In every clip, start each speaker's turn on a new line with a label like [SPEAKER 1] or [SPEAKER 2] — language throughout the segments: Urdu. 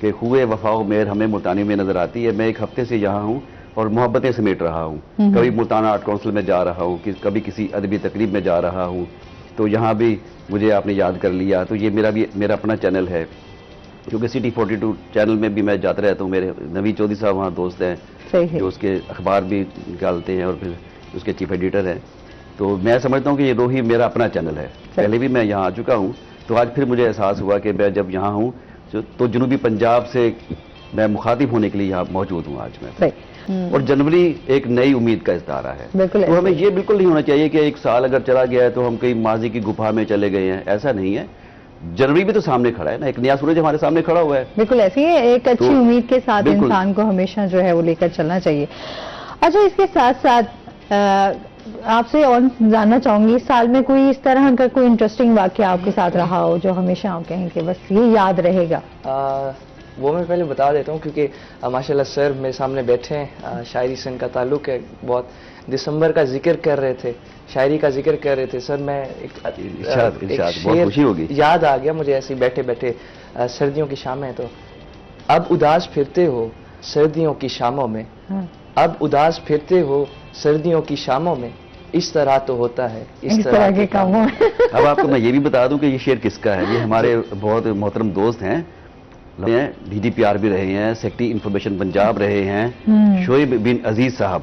[SPEAKER 1] کہ خوئے وفا و مہر ہمیں ملتانی میں نظر آتی ہے. میں ایک ہفتے سے یہاں ہوں اور محبتیں سمیٹ رہا ہوں. کبھی ملتان آرٹ کونسل میں جا رہا ہوں, کبھی کسی ادبی تقریب میں جا رہا ہوں, تو یہاں بھی مجھے آپ نے یاد کر لیا. تو یہ میرا اپنا چینل ہے, کیونکہ سٹی 42 چینل میں بھی میں جاتا رہتا ہوں. میرے نوید چودھری صاحب وہاں دوست ہیں جو اس کے اخبار بھی نکالتے ہیں اور پھر اس کے چیف ایڈیٹر ہیں. تو میں سمجھتا ہوں کہ یہ روحی میرا اپنا چینل ہے. پہلے بھی میں یہاں آ چکا ہوں, تو آج پھر مجھے احساس ہوا کہ میں جب یہاں ہوں تو جنوبی پنجاب سے میں مخاطب ہونے کے لیے یہاں موجود ہوں آج میں. اور جنوری ایک نئی امید کا ستارہ ہے. تو ہمیں یہ بالکل نہیں ہونا چاہیے کہ ایک سال اگر چلا گیا ہے تو ہم کئی ماضی کی گپھا میں چلے گئے ہیں. ایسا نہیں ہے. جنوری بھی تو سامنے کھڑا ہے نا, ایک نیا سورج ہمارے سامنے کھڑا ہوا ہے.
[SPEAKER 2] بالکل ایسی ہے, ایک اچھی امید کے ساتھ انسان کو ہمیشہ جو ہے وہ لے کر چلنا چاہیے. اچھا, اس کے ساتھ ساتھ آپ سے اور جاننا چاہوں گی, اس سال میں کوئی اس طرح کا کوئی انٹرسٹنگ واقعہ آپ کے ساتھ رہا ہو جو ہمیشہ آپ کہیں کہ بس یہ یاد رہے گا؟
[SPEAKER 3] وہ میں پہلے بتا دیتا ہوں, کیونکہ ماشاءاللہ سر میرے سامنے بیٹھے ہیں, شاعری سے ان کا تعلق ہے بہت. دسمبر کا ذکر کر رہے تھے, شاعری کا ذکر کر رہے تھے سر. میں ایک شعر یاد آ گیا مجھے ایسے بیٹھے بیٹھے. سردیوں کی شامیں تو اب اداس پھرتے ہو سردیوں کی شاموں میں, اب اداس پھرتے ہو سردیوں کی شاموں میں, اس طرح تو ہوتا ہے اس طرح کے کاموں میں.
[SPEAKER 1] اب آپ کو میں یہ بھی بتا دوں کہ یہ شعر کس کا ہے. یہ ہمارے بہت محترم دوست ہیں, ڈی جی پی آر بھی رہے ہیں, سیکٹری انفارمیشن پنجاب رہے ہیں, شعیب بن عزیز صاحب.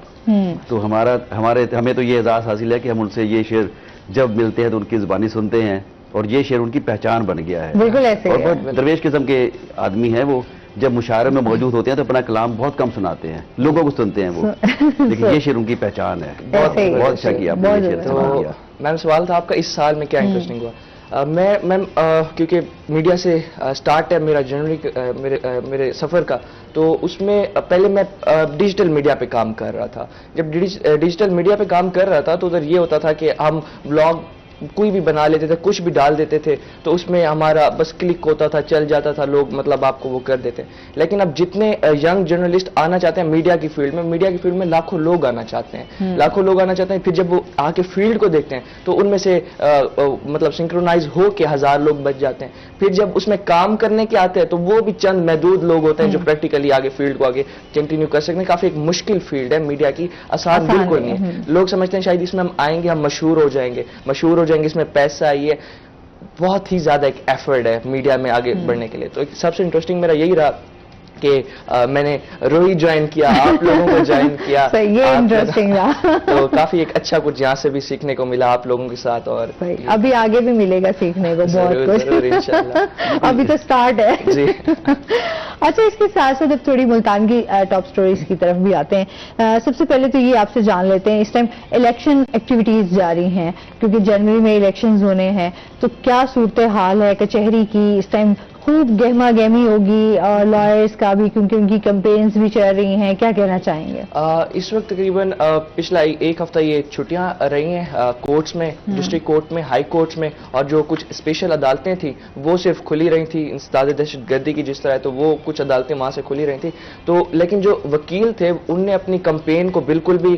[SPEAKER 1] تو ہمیں تو یہ اعزاز حاصل ہے کہ ہم ان سے یہ شعر جب ملتے ہیں تو ان کی زبانی سنتے ہیں, اور یہ شعر ان کی پہچان بن گیا ہے.
[SPEAKER 2] بالکل ایسے
[SPEAKER 1] اور بہت درویش قسم کے آدمی ہیں وہ. جب مشاعرے میں موجود ہوتے ہیں تو اپنا کلام بہت کم سناتے ہیں, لوگوں کو سنتے ہیں وہ, لیکن یہ شعر ان کی پہچان ہے. بہت اچھا کیا آپ نے.
[SPEAKER 3] میم سوال تھا آپ کا, اس سال میں کیا انٹرسٹنگ ہوا؟ میم کیونکہ میڈیا سے سٹارٹ ہے میرا جنوری میرے سفر کا, تو اس میں پہلے میں ڈیجیٹل میڈیا پہ کام کر رہا تھا. جب ڈیجیٹل میڈیا پہ کام کر رہا تھا تو ادھر یہ ہوتا تھا کہ ہم بلاگ کوئی بھی بنا لیتے تھے, کچھ بھی ڈال دیتے تھے, تو اس میں ہمارا بس کلک ہوتا تھا, چل جاتا تھا, لوگ مطلب آپ کو وہ کر دیتے. لیکن اب جتنے ینگ جرنلسٹ آنا چاہتے ہیں میڈیا کی فیلڈ میں لاکھوں لوگ آنا چاہتے ہیں, پھر جب وہ آ کے فیلڈ کو دیکھتے ہیں تو ان میں سے مطلب سنکرونائز ہو کے 1000 لوگ بچ جاتے ہیں. پھر جب اس میں کام کرنے کے آتے ہیں تو وہ بھی چند محدود لوگ ہوتے ہیں جو پریکٹیکلی آگے فیلڈ کو آگے کنٹینیو کر سکتے ہیں. کافی ایک مشکل فیلڈ ہے میڈیا کی, آسان بالکل نہیں ہے. لوگ سمجھتے ہیں شاید اس میں ہم آئیں گے ہم مشہور ہو جائیں گے, اس میں پیسہ یہ بہت ہی زیادہ ایک ایفرٹ ہے میڈیا میں آگے بڑھنے کے لیے. تو سب سے انٹرسٹنگ میرا یہی رہا کہ میں نے روہی جوائن کیا, آپ لوگوں کو جوائن کیا,
[SPEAKER 2] یہ انٹرسٹنگ رہا.
[SPEAKER 3] تو کافی ایک اچھا کچھ یہاں سے بھی سیکھنے کو ملا آپ لوگوں کے ساتھ, اور
[SPEAKER 2] ابھی آگے بھی ملے گا سیکھنے کو بہت کچھ, ابھی تو سٹارٹ ہے.
[SPEAKER 3] جی.
[SPEAKER 2] اچھا, اس کے ساتھ ساتھ اب تھوڑی ملتان کی ٹاپ سٹوریز کی طرف بھی آتے ہیں. سب سے پہلے تو یہ آپ سے جان لیتے ہیں, اس ٹائم الیکشن ایکٹیویٹیز جاری ہیں کیونکہ جنوری میں الیکشنز ہونے ہیں, تو کیا صورتحال ہے کچہری کی؟ اس ٹائم خوب گہما گہمی ہوگی اور لائرز کا بھی, کیونکہ ان کی کمپینز بھی چل رہی ہیں. کیا کہنا چاہیں گے؟
[SPEAKER 3] اس وقت تقریباً پچھلا ایک ہفتہ یہ چھٹیاں رہی ہیں کورٹس میں, ڈسٹرکٹ کورٹ میں, ہائی کورٹس میں, اور جو کچھ اسپیشل عدالتیں تھیں وہ صرف کھلی رہی تھیں انسداد دہشت گردی کی جس طرح ہے, تو وہ کچھ عدالتیں وہاں سے کھلی رہی تھیں. تو لیکن جو وکیل تھے ان نے اپنی کمپین کو بالکل بھی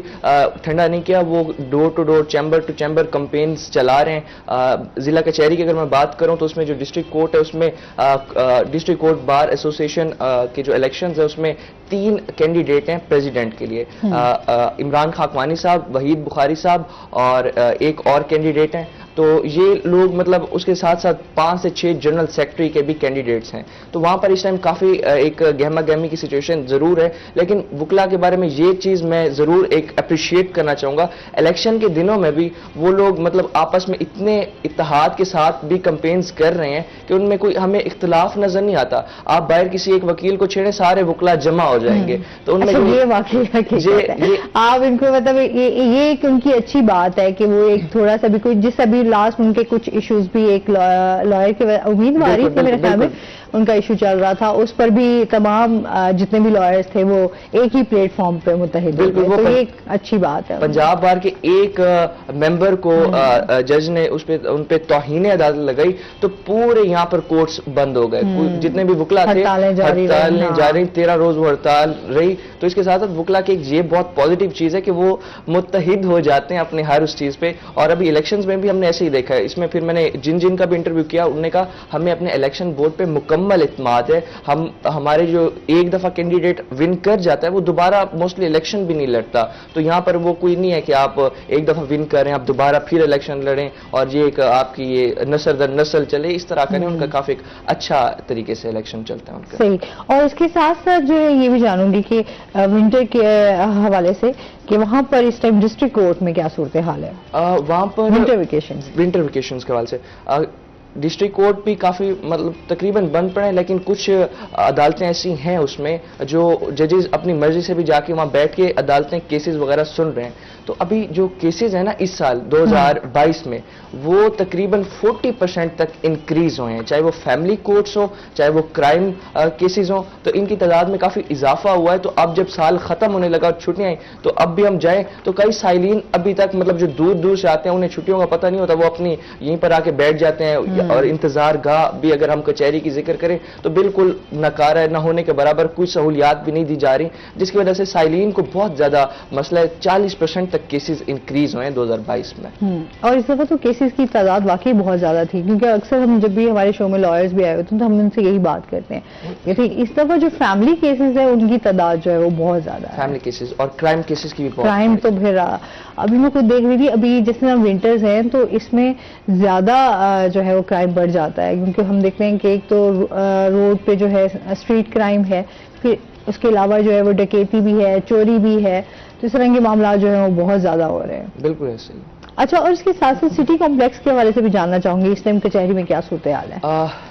[SPEAKER 3] ٹھنڈا نہیں کیا. وہ door to door, chamber to chamber campaigns چلا رہے ہیں. ضلع کچہری کی اگر میں بات کروں تو اس میں جو ڈسٹرکٹ کورٹ ہے اس میں ڈسٹرکٹ کورٹ بار ایسوسیشن کے جو الیکشنز ہیں اس میں 3 کینڈیڈیٹ ہیں پریزیڈنٹ کے لیے, عمران خاکوانی صاحب, وحید بخاری صاحب اور ایک اور کینڈیڈیٹ ہیں. تو یہ لوگ مطلب اس کے ساتھ ساتھ 5 سے 6 جنرل سیکرٹری کے بھی کینڈیڈیٹس ہیں. تو وہاں پر اس ٹائم کافی ایک گہما گہمی کی سچویشن ضرور ہے, لیکن وکلا کے بارے میں یہ چیز میں ضرور ایک اپریشیٹ کرنا چاہوں گا. الیکشن کے دنوں میں بھی وہ لوگ مطلب آپس میں اتنے اتحاد کے ساتھ بھی کمپینز کر رہے ہیں کہ ان میں کوئی ہمیں اختلاف نظر نہیں آتا. آپ باہر کسی ایک وکیل کو چھیڑیں سارے وکلا جمع ہو جائیں گے. تو ان میں
[SPEAKER 2] یہ واقعی آپ ان کو مطلب یہ ایک ان کی اچھی بات ہے کہ وہ ایک تھوڑا سا بھی کوئی جس ابھی لاسٹ ان کے کچھ ایشوز بھی ایک لائر کے امیدواری تھے میرے خیال میں ان کا ایشو چل رہا تھا, اس پر بھی تمام جتنے بھی لائرز تھے وہ ایک ہی پلیٹ فارم پہ متحد ہوئے. تو یہ ایک اچھی بات ہے.
[SPEAKER 3] پنجاب بار کے ایک ممبر کو جج نے ان پہ توہین عدالت لگائی تو پورے یہاں پر کورٹس بند ہو گئے. جتنے بھی وکلا تھے ہڑتالیں جاری, 13 روز وہ ہڑتال رہی. تو اس کے ساتھ وکلا کی یہ بہت پازیٹیو چیز ہے کہ وہ متحد ہو جاتے ہیں اپنے ہر اس چیز پہ. اور ابھی الیکشنز میں بھی ہم نے ایسے ہی دیکھا ہے. اس میں پھر میں نے جن کا بھی انٹرویو کیا انہوں نے کہا ہمیں اپنے الیکشن بورڈ پہ مکمل مکمل اعتماد ہے. ہمارے جو ایک دفعہ کینڈیڈیٹ ون کر جاتا ہے وہ دوبارہ موسٹلی الیکشن بھی نہیں لڑتا. تو یہاں پر وہ کوئی نہیں ہے کہ آپ ایک دفعہ ون کریں آپ دوبارہ پھر الیکشن لڑیں اور یہ ایک آپ کی یہ نسل در نسل چلے, اس طرح کریں. ان کا کافی ایک اچھا طریقے سے الیکشن چلتا ہے ان کا.
[SPEAKER 2] صحیح. اور اس کے ساتھ ساتھ جو ہے یہ بھی جانوں گی کہ ونٹر کے حوالے سے کہ وہاں پر اس ٹائم ڈسٹرکٹ کورٹ میں کیا صورتحال ہے
[SPEAKER 3] وہاں پر
[SPEAKER 2] ونٹر ویکیشن
[SPEAKER 3] کے حوالے سے. ڈسٹرکٹ کورٹ بھی کافی مطلب تقریباً بند پڑے ہیں, لیکن کچھ عدالتیں ایسی ہیں اس میں جو ججز اپنی مرضی سے بھی جا کے وہاں بیٹھ کے عدالتیں کیسز وغیرہ سن رہے ہیں. تو ابھی جو کیسز ہیں نا اس سال 2022 میں وہ تقریباً 40% تک انکریز ہوئے ہیں, چاہے وہ فیملی کورٹس ہوں چاہے وہ کرائم کیسز ہوں. تو ان کی تعداد میں کافی اضافہ ہوا ہے. تو اب جب سال ختم ہونے لگا اور چھٹیاں آئیں تو اب بھی ہم جائیں تو کئی سائلین ابھی تک مطلب جو دور دور سے آتے ہیں انہیں چھٹیوں کا پتہ نہیں ہوتا, وہ اپنی یہیں پر آ کے بیٹھ جاتے ہیں. اور انتظار گاہ بھی اگر ہم کچہری کی ذکر کریں تو بالکل ناکارہ ہے, نہ ہونے کے برابر, کوئی سہولیات بھی نہیں دی جا رہی, جس کی وجہ سے سائلین کو بہت زیادہ مسئلہ ہے. 40% تک کیسز انکریز ہوئے ہیں 2022 میں.
[SPEAKER 2] اور اس دفعہ تو کیسز کی تعداد واقعی بہت زیادہ تھی, کیونکہ اکثر ہم جب بھی ہمارے شو میں لائرز بھی آئے ہوتے ہیں تو ہم ان سے یہی بات کرتے ہیں کہ اس دفعہ جو فیملی کیسز ہے ان کی تعداد جو ہے وہ بہت زیادہ ہے.
[SPEAKER 3] فیملی کیسز اور کرائم کیسز کی بھی بہت.
[SPEAKER 2] کرائم تو پھر ابھی میں خود دیکھ رہی تھی, ابھی جس طرح ونٹرز ہیں تو اس میں زیادہ جو ہے وہ کرائم بڑھ جاتا ہے, کیونکہ ہم دیکھتے ہیں کہ ایک تو روڈ پہ جو ہے اسٹریٹ کرائم ہے, پھر اس کے علاوہ جو ہے وہ ڈکیتی بھی ہے, چوری بھی ہے. تو اس طرح کے معاملات جو ہیں وہ بہت زیادہ ہو رہے ہیں.
[SPEAKER 3] بالکل ایسے ہی.
[SPEAKER 2] اچھا, اور اس کے ساتھ ساتھ سٹی کمپلیکس کے حوالے سے بھی جاننا چاہوں گی اس ٹائم کچہری میں کیا صورتحال ہے؟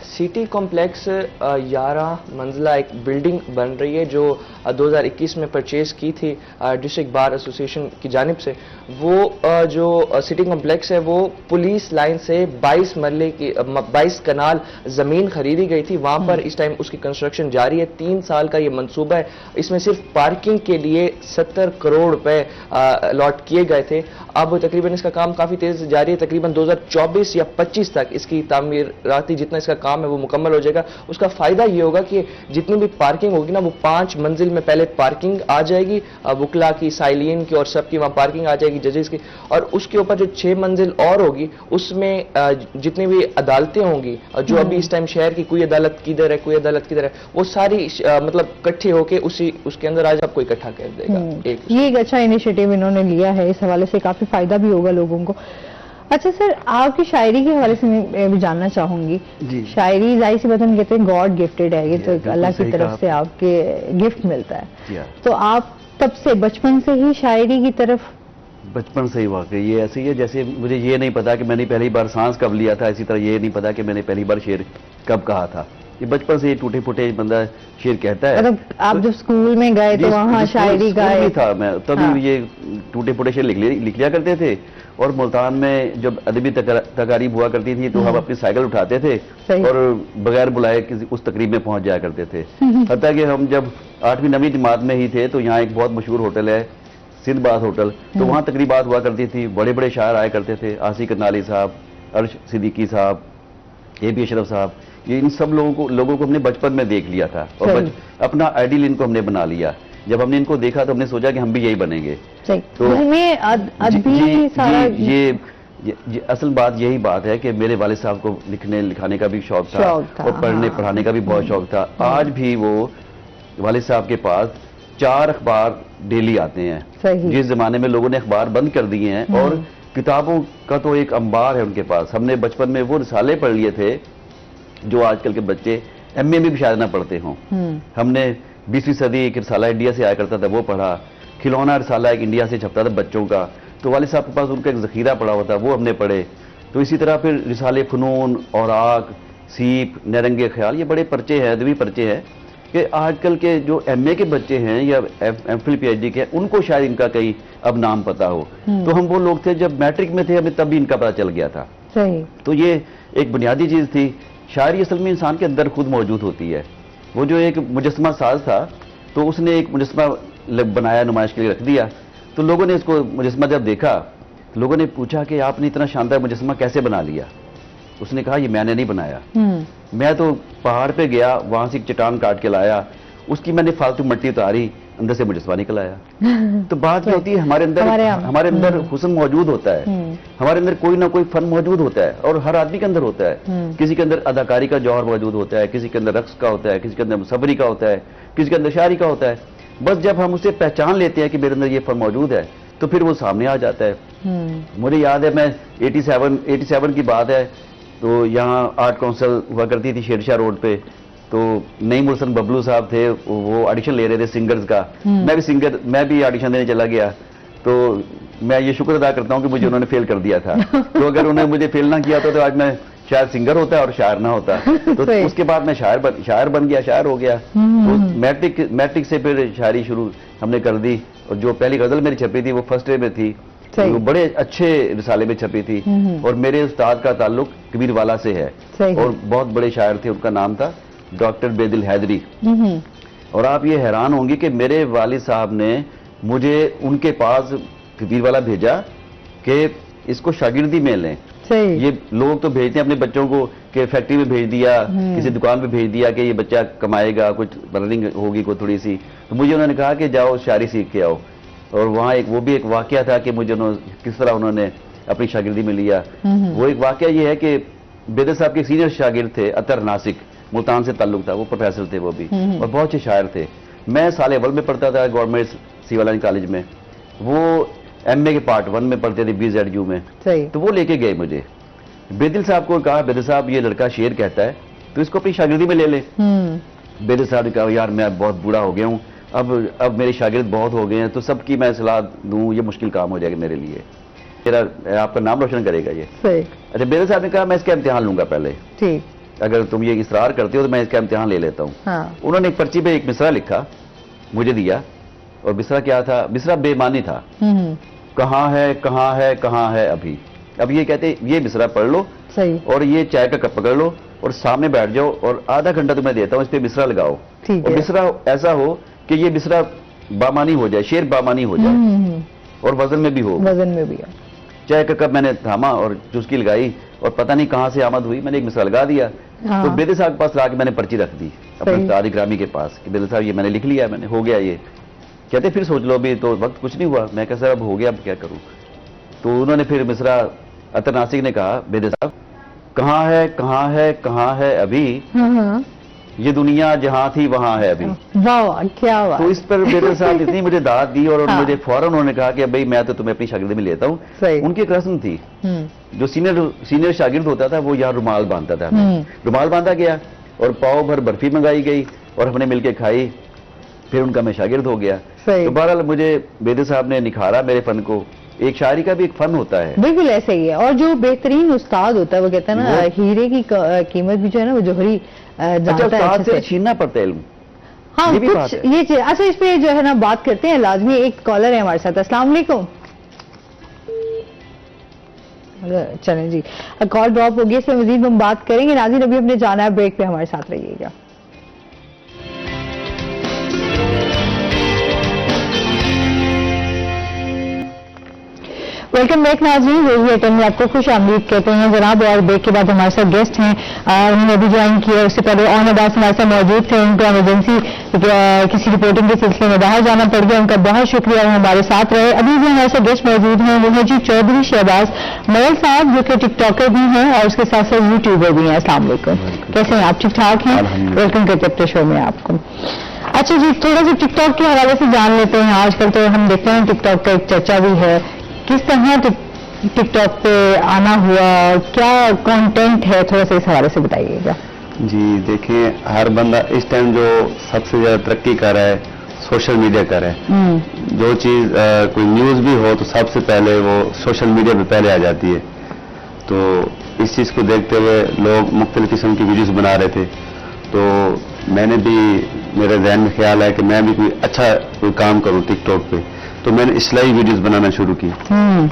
[SPEAKER 3] سٹی کمپلیکس 11 منزلہ ایک بلڈنگ بن رہی ہے جو 2021 میں پرچیز کی تھی ڈسٹرکٹ بار ایسوسیشن کی جانب سے. وہ جو سٹی کمپلیکس ہے وہ پولیس لائن سے 22 مرلے کی 22 کنال زمین خریدی گئی تھی. وہاں پر اس ٹائم اس کی کنسٹرکشن جاری ہے. 3 سال کا یہ منصوبہ ہے. اس میں صرف پارکنگ کے لیے 70 کروڑ روپے الاٹ کیے گئے تھے. اب تقریباً اس کا کام کافی تیزی سے جاری ہے. تقریباً 2024 یا 25 تک اس کی تعمیراتی جتنا اس کا کام ہے وہ مکمل ہو جائے گا. اس کا فائدہ یہ ہوگا کہ جتنی بھی پارکنگ ہوگی نا وہ 5 منزل میں پہلے پارکنگ آ جائے گی, وکلا کی, سائلین کی اور سب کی وہاں پارکنگ آ جائے گی, ججز کی. اور اس کے اوپر جو 6 منزل اور ہوگی اس میں جتنی بھی عدالتیں ہوں گی جو ابھی اس ٹائم شہر کی کوئی عدالت کدھر ہے کوئی عدالت کدھر ہے وہ ساری مطلب اکٹھے ہو کے اس کے اندر آج آپ کو اکٹھا کر دے گا.
[SPEAKER 2] یہ ایک اچھا انیشیٹو انہوں نے لیا ہے, اس حوالے سے کافی فائدہ بھی ہوگا لوگوں کو. اچھا سر, آپ کی شاعری کے حوالے سے میں بھی جاننا چاہوں گی. شاعری ظاہر سی بات ہم کہتے ہیں گاڈ گفٹڈ ہے, یہ تو اللہ کی طرف سے آپ کے گفٹ ملتا ہے. تو آپ تب سے بچپن سے ہی شاعری کی طرف؟
[SPEAKER 1] بچپن سے ہی واقعی یہ ایسے ہی ہے جیسے مجھے یہ نہیں پتا کہ میں نے پہلی بار سانس کب لیا تھا, اسی طرح یہ نہیں پتا کہ میں نے پہلی بار شعر کب کہا تھا. یہ بچپن سے یہ ٹوٹے پھوٹے بندہ شعر کہتا ہے.
[SPEAKER 2] مطلب آپ جب اسکول میں گئے تو وہاں شاعری گائے
[SPEAKER 1] تھا میں تبھی یہ ٹوٹے پھوٹے شعر لکھ لیا کرتے تھے. اور ملتان میں جب ادبی تقاریب ہوا کرتی تھی تو ہم اپنی سائیکل اٹھاتے تھے اور بغیر بلائے کسی اس تقریب میں پہنچ جایا کرتے تھے. حتیٰ کہ ہم جب 8ویں 9ویں جماعت میں ہی تھے تو یہاں ایک بہت مشہور ہوٹل ہے سندھ باز ہوٹل, تو وہاں تقریبات ہوا کرتی تھی. بڑے بڑے شاعر آیا کرتے تھے, آصف کرنالی صاحب, عرش صدیقی صاحب, اے بی اشرف صاحب. یہ ان سب لوگوں کو ہم نے بچپن میں دیکھ لیا تھا اور اپنا آئیڈیل ان کو ہم نے بنا لیا. جب ہم نے ان کو دیکھا تو ہم نے سوچا کہ ہم بھی یہی بنیں گے. تو یہ اصل بات یہی بات ہے کہ میرے والد صاحب کو لکھنے لکھانے کا بھی شوق تھا اور پڑھنے پڑھانے کا بھی بہت شوق تھا. آج بھی وہ والد صاحب کے پاس 4 اخبار ڈیلی آتے ہیں. جس زمانے میں لوگوں نے اخبار بند کر دیے ہیں اور کتابوں کا تو ایک انبار ہے ان کے پاس. ہم نے بچپن میں وہ رسالے پڑھ لیے تھے جو آج کل کے بچے ایم اے میں بھی شاید نہ پڑھتے ہوں. ہم نے 20ویں صدی ایک رسالہ انڈیا سے آیا کرتا تھا وہ پڑھا. کھلونا رسالہ ایک انڈیا سے چھپتا تھا بچوں کا, تو والد صاحب کے پاس ان کا ایک ذخیرہ پڑا ہوا تھا وہ ہم نے پڑھے. تو اسی طرح پھر رسالے فنون, اوراق, سیپ, نیرنگ خیال, یہ بڑے پرچے ہیں, ادبی پرچے ہیں کہ آج کل کے جو ایم اے کے بچے ہیں یا M Phil P H D کے ان کو شاید ان کا کہیں اب نام پتا ہو. تو ہم وہ لوگ تھے جب میٹرک میں تھے, ہمیں تب بھی ان کا پتہ چل گیا تھا. تو یہ ایک بنیادی چیز تھی. شاعری اصل میں انسان کے اندر خود موجود ہوتی ہے. وہ جو ایک مجسمہ ساز تھا تو اس نے ایک مجسمہ بنایا, نمائش کے لیے رکھ دیا. تو لوگوں نے اس کو مجسمہ جب دیکھا تو لوگوں نے پوچھا کہ آپ نے اتنا شاندار مجسمہ کیسے بنا لیا. اس نے کہا یہ میں نے نہیں بنایا, میں تو پہاڑ پہ گیا, وہاں سے ایک چٹان کاٹ کے لایا, اس کی میں نے فالتو مٹی اتاری, اندر سے مجسمہ نکل آیا. تو بات یہ ہوتی ہے ہمارے اندر حسن موجود ہوتا ہے, ہمارے اندر کوئی نہ کوئی فن موجود ہوتا ہے, اور ہر آدمی کے اندر ہوتا ہے. کسی کے اندر اداکاری کا جوہر موجود ہوتا ہے, کسی کے اندر رقص کا ہوتا ہے, کسی کے اندر مصوری کا ہوتا ہے, کسی کے اندر شاعری کا ہوتا ہے. بس جب ہم اسے پہچان لیتے ہیں کہ میرے اندر یہ فن موجود ہے تو پھر وہ سامنے آ جاتا ہے. مجھے یاد ہے میں 87 کی بات ہے, تو یہاں آرٹ کونسل ہوا کرتی تھی شیرشاہ روڈ پہ, تو نعیم الحسن ببلو صاحب تھے, وہ آڈیشن لے رہے تھے سنگرز کا. میں بھی آڈیشن دینے چلا گیا. تو میں یہ شکر ادا کرتا ہوں کہ مجھے انہوں نے فیل کر دیا تھا. تو اگر انہوں نے مجھے فیل نہ کیا تو آج میں شاید سنگر ہوتا اور شاعر نہ ہوتا. تو اس کے بعد میں شاعر بن گیا, شاعر ہو گیا. میٹرک سے پھر شاعری شروع ہم نے کر دی, اور جو پہلی غزل میری چھپی تھی وہ فرسٹ ڈے میں تھی, وہ بڑے اچھے رسالے میں چھپی تھی. اور میرے استاد کا تعلق کبیر والا سے ہے, اور بہت بڑے شاعر تھے, ان کا نام تھا ڈاکٹر بیدل حیدری. اور آپ یہ حیران ہوں گی کہ میرے والد صاحب نے مجھے ان کے پاس کبیر والا بھیجا کہ اس کو شاگردی میں لیں. یہ لوگ تو بھیجتے ہیں اپنے بچوں کو کہ فیکٹری میں بھیج دیا, کسی دکان پہ بھیج دیا کہ یہ بچہ کمائے گا, کچھ برننگ ہوگی کوئی تھوڑی سی. تو مجھے انہوں نے کہا کہ جاؤ شاعری سیکھ کے آؤ. اور وہاں وہ بھی ایک واقعہ تھا کہ مجھے کس طرح انہوں نے اپنی شاگردی میں لیا. وہ ایک واقعہ یہ ہے کہ بیدر صاحب کے سینئر شاگرد تھے عطر ناسک, ملتان سے تعلق تھا, وہ پروفیسر تھے وہ بھی, اور بہت اچھے شاعر تھے. میں سال اول میں پڑھتا تھا گورنمنٹ سول لائن کالج میں, وہ ایم اے کے پارٹ 1 میں پڑھتے تھے BZU میں. تو وہ لے کے گئے مجھے. بیدل صاحب کو کہا, بیدل صاحب یہ لڑکا شعر کہتا ہے تو اس کو اپنی شاگردی میں لے لیں. بیدل صاحب نے کہا یار میں بہت بوڑھا ہو گیا ہوں, اب میرے شاگرد بہت ہو گئے ہیں, تو سب کی میں صلاح دوں یہ مشکل کام ہو جائے گا میرے لیے, آپ کا نام روشن کرے گا یہ. اچھا, بیدل صاحب نے کہا میں اس کا امتحان لوں گا پہلے, اگر تم یہ اصرار کرتے ہو تو میں اس کا امتحان لے لیتا ہوں. انہوں نے ایک پرچی پہ ایک مصرع لکھا, مجھے دیا, اور مصرع کیا تھا؟ مصرع بے معنی تھا. کہاں ہے کہاں ہے کہاں ہے ابھی. اب یہ کہتے یہ مصرع پڑھ لو, اور یہ چائے کا کپ پکڑ لو اور سامنے بیٹھ جاؤ, اور آدھا گھنٹہ تمہیں دیتا ہوں, اس پہ مصرع لگاؤ, اور مصرع ایسا ہو کہ یہ مصرع بامانی ہو جائے, شعر بامانی ہو جائے, اور وزن میں بھی ہو. چائے کا کپ میں نے تھاما اور چسکی لگائی, اور پتہ نہیں کہاں سے آمد ہوئی, میں نے ایک مصرع لگا دیا. تو بیدل صاحب کے پاس لا کے میں نے پرچی رکھ دی اپنے استاد گرامی کے پاس کہ بیدل صاحب یہ میں نے لکھ لیا, میں نے ہو گیا یہ. کہتے پھر سوچ لو, ابھی تو وقت کچھ نہیں ہوا. میں کہا سر اب ہو گیا, اب کیا کروں. تو انہوں نے پھر مصرع عطر ناسک نے کہا بیدل صاحب کہاں ہے کہاں ہے کہاں ہے ابھی, یہ دنیا جہاں تھی وہاں ہے ابھی.
[SPEAKER 2] کیا بات.
[SPEAKER 1] تو اس پر بیدل صاحب اتنی مجھے داد دی, اور مجھے فوراً انہوں نے کہا کہ بھائی میں تو تمہیں اپنی شاگردی میں لیتا ہوں. ان کی ایک رسم تھی, جو سینئر شاگرد ہوتا تھا وہ یہاں رومال باندھتا تھا. رومال باندھا گیا اور پاؤ بھر برفی منگائی گئی, اور ہم نے مل کے کھائی, پھر ان کا میں شاگرد ہو گیا. تو بہرحال مجھے بیدل صاحب نے نکھارا میرے فن کو. ایک شاعری کا بھی ایک فن ہوتا ہے. بالکل
[SPEAKER 2] ایسا ہی ہے, اور جو بہترین استاد ہوتا ہے وہ کہتا ہے نا ہیرے کی قیمت بھی جو ہے نا وہ جوہری
[SPEAKER 1] استاد سے چھیننا پڑتا ہے علم.
[SPEAKER 2] ہاں یہ چیز. اچھا, اس پہ جو ہے نا بات کرتے ہیں لازمی. ایک کالر ہے ہمارے ساتھ. السلام علیکم. چلیں جی, کال ڈراپ ہوگی, اس پہ مزید ہم بات کریں گے. ناظرین ابھی ہم نے جانا ہے بریک پہ, ہمارے ساتھ رہیے گا. ویلکم بیک ناظرین, روزی ایٹن میں آپ کو خوش آمدید کہتے ہیں جناب. اور بریک کے بعد ہمارے ساتھ گیسٹ ہیں, انہوں نے ابھی جوائن کیا. اس سے پہلے آن عباس ہمارے ساتھ موجود تھے, ان کو ایمرجنسی کسی رپورٹنگ کے سلسلے میں باہر جانا پڑ گیا. ان کا بہت شکریہ, وہ ہمارے ساتھ رہے. ابھی بھی ہمارے ساتھ گیسٹ موجود ہیں, وہ ہیں جی چودھری شہباز ملک صاحب, جو کہ ٹک ٹاکر بھی ہیں اور اس کے ساتھ ساتھ یوٹیوبر بھی ہیں. السلام علیکم, کیسے ہیں آپ؟ ٹھیک ٹھاک ہیں؟ ویلکم کرتے اپنے شو میں آپ کو. اچھا جی, تھوڑا سا ٹک ٹاک کے حوالے سے جان لیتے ہیں. آج کل تو ہم دیکھتے ہیں ٹک ٹاک کا ایک چرچا بھی ہے. کس طرح ٹک ٹاک پہ آنا ہوا, کیا کانٹینٹ ہے, تھوڑا سا اس حوالے سے بتائیے گا.
[SPEAKER 4] جی دیکھیں, ہر بندہ اس ٹائم جو سب سے زیادہ ترقی کر رہا ہے سوشل میڈیا کر رہا ہے. جو چیز کوئی نیوز بھی ہو تو سب سے پہلے وہ سوشل میڈیا پہ پہلے آ جاتی ہے. تو اس چیز کو دیکھتے ہوئے لوگ مختلف قسم کی ویڈیوز بنا رہے تھے. تو میں نے بھی, میرے ذہن میں خیال ہے کہ میں بھی کوئی اچھا کوئی کام کروں ٹک ٹاک پہ. تو میں نے اصلاحی ویڈیوز بنانا شروع کی.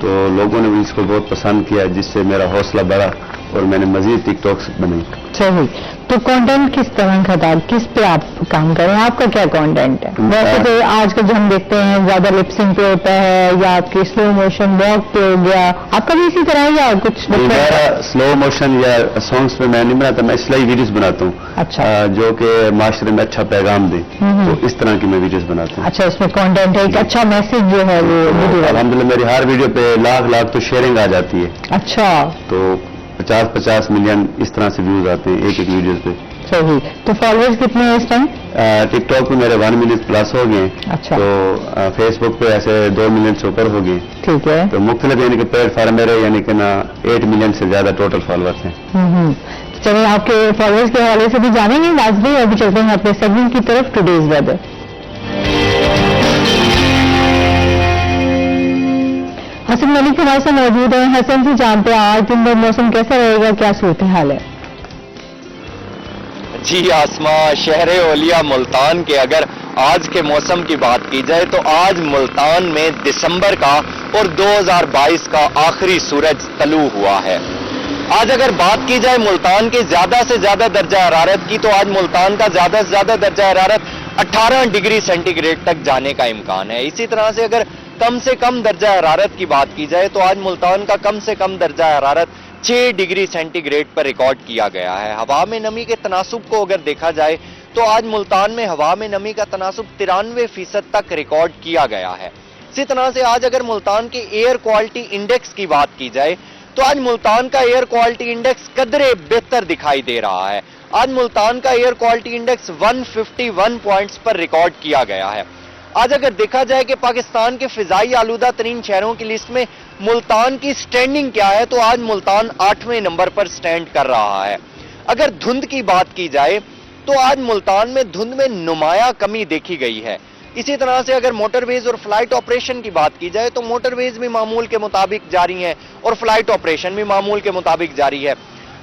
[SPEAKER 4] تو لوگوں نے بھی اس کو بہت پسند کیا, جس سے میرا حوصلہ بڑھا اور میں نے مزید ٹک ٹاکس بنائی.
[SPEAKER 2] صحیح. تو کنٹینٹ کس طرح کا تھا, کس پہ آپ کام کریں, آپ کا کیا کنٹینٹ ہے؟ ویسے تو آج کل جو ہم دیکھتے ہیں زیادہ لپسنگ پہ ہوتا ہے یا آپ کی سلو موشن واک پہ ہو گیا, آپ کا بھی اسی طرح ہے یا کچھ
[SPEAKER 4] میرا سلو موشن یا سانگس پہ میں نہیں بناتا, میں اسلائی ویڈیوز بناتا ہوں.
[SPEAKER 2] اچھا.
[SPEAKER 4] جو کہ معاشرے میں اچھا پیغام دیں, تو اس طرح کی میں ویڈیوز بناتا ہوں.
[SPEAKER 2] اچھا, اس میں کنٹینٹ ہے, ایک اچھا میسج جو ہے وہ ویڈیو.
[SPEAKER 4] الحمدللہ میری ہر ویڈیو پہ لاکھ تو شیئرنگ آ جاتی ہے.
[SPEAKER 2] اچھا.
[SPEAKER 4] تو 50 ملین اس طرح سے ویوز آتے ہیں ایک ویڈیوز پہ.
[SPEAKER 2] صحیح. تو فالوورز کتنے ہیں اس ٹائم؟
[SPEAKER 4] ٹک ٹاک پہ میرے 1 ملین پلس ہو گئے.
[SPEAKER 2] اچھا.
[SPEAKER 4] تو فیس بک پہ ایسے 2 ملین سے اوپر ہو گئے.
[SPEAKER 2] ٹھیک ہے.
[SPEAKER 4] تو مختلف یعنی کہ پلیٹ فارم میرے یعنی کہ 8 ملین سے زیادہ ٹوٹل فالوورس ہیں.
[SPEAKER 2] چلیے آپ کے فالوورز کے حوالے سے بھی جانیں گے لازمی. ابھی چلتے ہیں اپنے سیگمنٹ کی طرف, ٹوڈیز ویدر. حسن ملک ہمارے ساتھ موجود ہیں. حسن سے جانتے ہیں آج دن بھر موسم کیسا رہے گا, کیا صورتحال ہے؟
[SPEAKER 5] جی آسما, شہر اولیاء ملتان کے اگر آج کے موسم کی بات کی جائے تو آج ملتان میں دسمبر کا اور 2022 کا آخری سورج طلوع ہوا ہے. آج اگر بات کی جائے ملتان کے زیادہ سے زیادہ درجہ حرارت کی, تو آج ملتان کا زیادہ سے زیادہ درجہ حرارت 18 ڈگری سینٹی گریڈ تک جانے کا امکان ہے. اسی طرح سے اگر کم سے کم درجہ حرارت کی بات کی جائے تو آج ملتان کا کم سے کم درجہ حرارت 6 ڈگری سینٹی گریڈ پر ریکارڈ کیا گیا ہے. ہوا میں نمی کے تناسب کو اگر دیکھا جائے تو آج ملتان میں ہوا میں نمی کا تناسب 93% تک ریکارڈ کیا گیا ہے. اسی طرح سے آج اگر ملتان کے ایئر کوالٹی انڈیکس کی بات کی جائے تو آج ملتان کا ایئر کوالٹی انڈیکس قدرے بہتر دکھائی دے رہا ہے. آج ملتان کا ایئر کوالٹی انڈیکس 151 پوائنٹس پر ریکارڈ کیا گیا ہے. آج اگر دیکھا جائے کہ پاکستان کے فضائی آلودہ ترین شہروں کی لسٹ میں ملتان کی سٹینڈنگ کیا ہے, تو آج ملتان 8ویں نمبر پر سٹینڈ کر رہا ہے. اگر دھند کی بات کی جائے تو آج ملتان میں دھند میں نمایاں کمی دیکھی گئی ہے. اسی طرح سے اگر موٹر ویز اور فلائٹ آپریشن کی بات کی جائے تو موٹر ویز بھی معمول کے مطابق جاری ہیں اور فلائٹ آپریشن بھی معمول کے مطابق جاری ہے.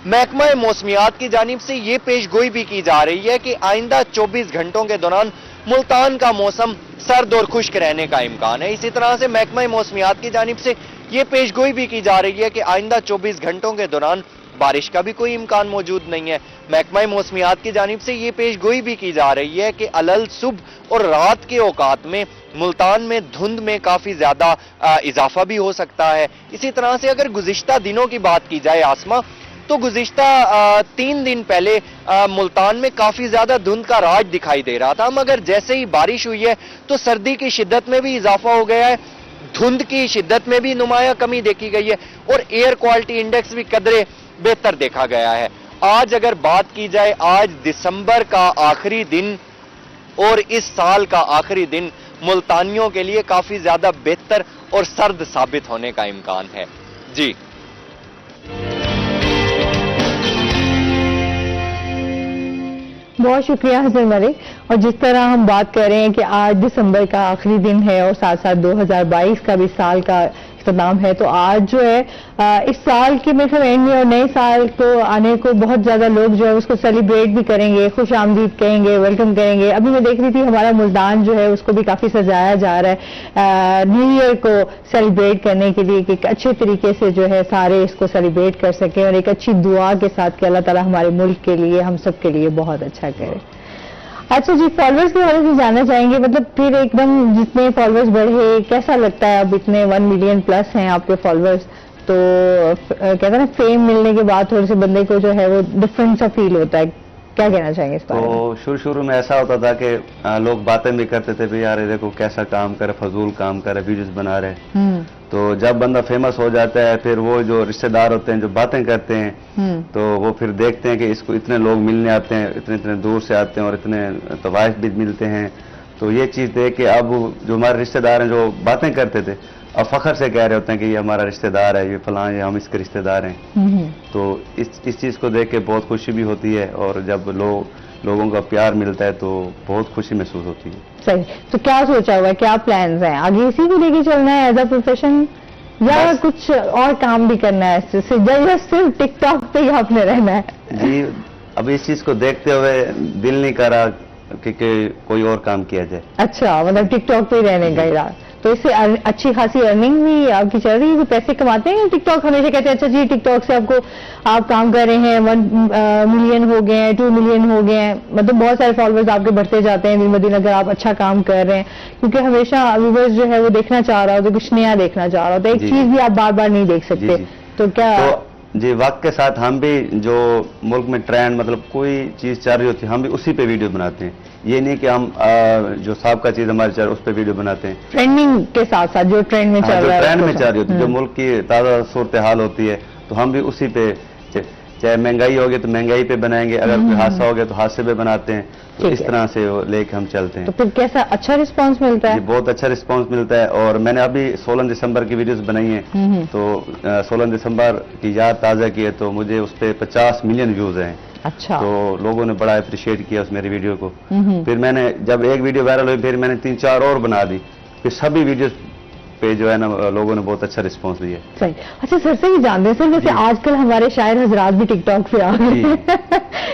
[SPEAKER 5] محکمہ موسمیات کی جانب سے یہ پیش گوئی بھی کی جا رہی ہے کہ آئندہ 24 گھنٹوں کے دوران ملتان کا موسم سرد اور خشک رہنے کا امکان ہے. اسی طرح سے محکمہ موسمیات کی جانب سے یہ پیش گوئی بھی کی جا رہی ہے کہ آئندہ 24 گھنٹوں کے دوران بارش کا بھی کوئی امکان موجود نہیں ہے. محکمہ موسمیات کی جانب سے یہ پیش گوئی بھی کی جا رہی ہے کہ علل صبح اور رات کے اوقات میں ملتان میں دھند میں کافی زیادہ اضافہ بھی ہو سکتا ہے. اسی طرح سے اگر گزشتہ دنوں کی بات کی جائے آسما, تو گزشتہ 3 دن پہلے ملتان میں کافی زیادہ دھند کا راج دکھائی دے رہا تھا, مگر جیسے ہی بارش ہوئی ہے تو سردی کی شدت میں بھی اضافہ ہو گیا ہے, دھند کی شدت میں بھی نمایاں کمی دیکھی گئی ہے اور ایئر کوالٹی انڈیکس بھی قدرے بہتر دیکھا گیا ہے. آج اگر بات کی جائے, آج دسمبر کا آخری دن اور اس سال کا آخری دن ملتانیوں کے لیے کافی زیادہ بہتر اور سرد ثابت ہونے کا امکان ہے. جی
[SPEAKER 2] بہت شکریہ حسن ملک. اور جس طرح ہم بات کر رہے ہیں کہ آج دسمبر کا آخری دن ہے اور ساتھ ساتھ 2022 کا بھی سال کا اختتام ہے, تو آج جو ہے اس سال کے مطلب اینڈ میں اور نئے سال کو آنے کو بہت زیادہ لوگ جو ہے اس کو سیلیبریٹ بھی کریں گے, خوش آمدید کہیں گے, ویلکم کریں گے. ابھی میں دیکھ رہی تھی ہمارا ملتان جو ہے اس کو بھی کافی سجایا جا رہا ہے نیو ایئر کو سیلیبریٹ کرنے کے لیے, کہ ایک اچھے طریقے سے جو ہے سارے اس کو سیلیبریٹ کر سکیں اور ایک اچھی دعا کے ساتھ کہ اللہ تعالیٰ ہمارے ملک کے لیے, ہم سب کے لیے بہت اچھا کرے. اچھا جی, فالوورز کے بارے سے جاننا چاہیں گے, مطلب پھر ایک دم جتنے فالوورز بڑھے کیسا لگتا ہے؟ اب اتنے 1 ملین پلس ہیں آپ کے فالوورز, تو کہتے ہیں نا فیم ملنے کے بعد تھوڑے سے بندے کو جو ہے وہ ڈفرنٹ سا فیل ہوتا ہے. کیا کہنا چاہیں گے اس بارے میں؟
[SPEAKER 4] تو شروع میں ایسا ہوتا تھا کہ لوگ باتیں بھی کرتے تھے, بھی یار دیکھو کیسا کام کرے, فضول کام کرے, ویڈیوز بنا رہے. تو جب بندہ فیمس ہو جاتا ہے پھر وہ جو رشتہ دار ہوتے ہیں جو باتیں کرتے ہیں تو وہ پھر دیکھتے ہیں کہ اس کو اتنے لوگ ملنے آتے ہیں, اتنے دور سے آتے ہیں اور اتنے طوائف بھی ملتے ہیں. تو یہ چیز دیکھ کے اب جو ہمارے رشتہ دار ہیں جو باتیں کرتے تھے اب فخر سے کہہ رہے ہوتے ہیں کہ یہ ہمارا رشتہ دار ہے, یہ فلاں, یہ ہم اس کے رشتہ دار ہیں. تو اس چیز کو دیکھ کے بہت خوشی بھی ہوتی ہے, اور جب لوگوں کا پیار ملتا ہے تو بہت خوشی محسوس ہوتی ہے.
[SPEAKER 2] صحیح. تو کیا سوچا ہوا ہے, کیا پلانز ہیں آگے, اسی کو لے کے چلنا ہے ایز اے پروفیشن یا کچھ اور کام بھی کرنا ہے, صرف ٹک ٹاک پہ ہی آپ نے رہنا ہے؟
[SPEAKER 4] جی اب اس چیز کو دیکھتے ہوئے دل نہیں کر رہا کہ کوئی اور کام کیا جائے.
[SPEAKER 2] اچھا, مطلب ٹک ٹاک پہ ہی رہنے کا ارادہ. تو اس سے اچھی خاصی ارننگ بھی آپ کی چل رہی ہے, پیسے کماتے ہیں. ٹک ٹاک ہمیشہ کہتے ہیں اچھا جی ٹک ٹاک سے آپ کام کر رہے ہیں 1 ملین ہو گئے ہیں, 2 ملین ہو گئے ہیں, مطلب بہت سارے فالوورز آپ کے بڑھتے جاتے ہیں دن بدن اگر آپ اچھا کام کر رہے ہیں, کیونکہ ہمیشہ ویورز جو ہے وہ دیکھنا چاہ رہا ہوتا ہے, کچھ نیا دیکھنا چاہ رہا ہوتا ہے, ایک چیز بھی آپ بار بار نہیں دیکھ سکتے. تو کیا
[SPEAKER 4] جی وقت کے ساتھ ہم بھی جو ملک میں ٹرینڈ مطلب کوئی چیز چل رہی ہوتی ہے ہم بھی اسی پہ ویڈیو بناتے ہیں. یہ نہیں کہ ہم جو سابقہ چیز ہماری چل رہی ہے اس پہ ویڈیو بناتے ہیں.
[SPEAKER 2] ٹرینڈنگ کے ساتھ ساتھ جو ٹرینڈ میں چل رہا ہے,
[SPEAKER 4] ٹرینڈ میں چل رہی ہوتی ہے, جو ملک کی تازہ صورتحال ہوتی ہے تو ہم بھی اسی پہ, چاہے مہنگائی ہوگی تو مہنگائی پہ بنائیں گے, اگر کوئی حادثہ ہو گیا تو حادثے پہ بناتے ہیں. تو اس طرح سے لے کے ہم چلتے ہیں.
[SPEAKER 2] تو پھر کیسا اچھا رسپانس ملتا ہے؟
[SPEAKER 4] بہت اچھا رسپانس ملتا ہے. اور میں نے ابھی 16 دسمبر کی ویڈیوز بنائی ہیں, تو 16 دسمبر کی یاد تازہ کی ہے تو مجھے اس پہ 50 ملین ویوز ہیں.
[SPEAKER 2] اچھا,
[SPEAKER 4] تو لوگوں نے بڑا اپریشیٹ کیا اس میری ویڈیو کو. پھر میں نے جب ایک ویڈیو وائرل ہوئی پھر میں نے 3-4 اور بنا دی, پھر سبھی ویڈیوز پہ جو ہے نا لوگوں نے بہت اچھا رسپانس دیا.
[SPEAKER 2] صحیح. اچھا سر سے بھی جانتے ہیں سر, جیسے آج کل ہمارے شاعر حضرات بھی ٹک ٹاک پہ آ گئے ہیں,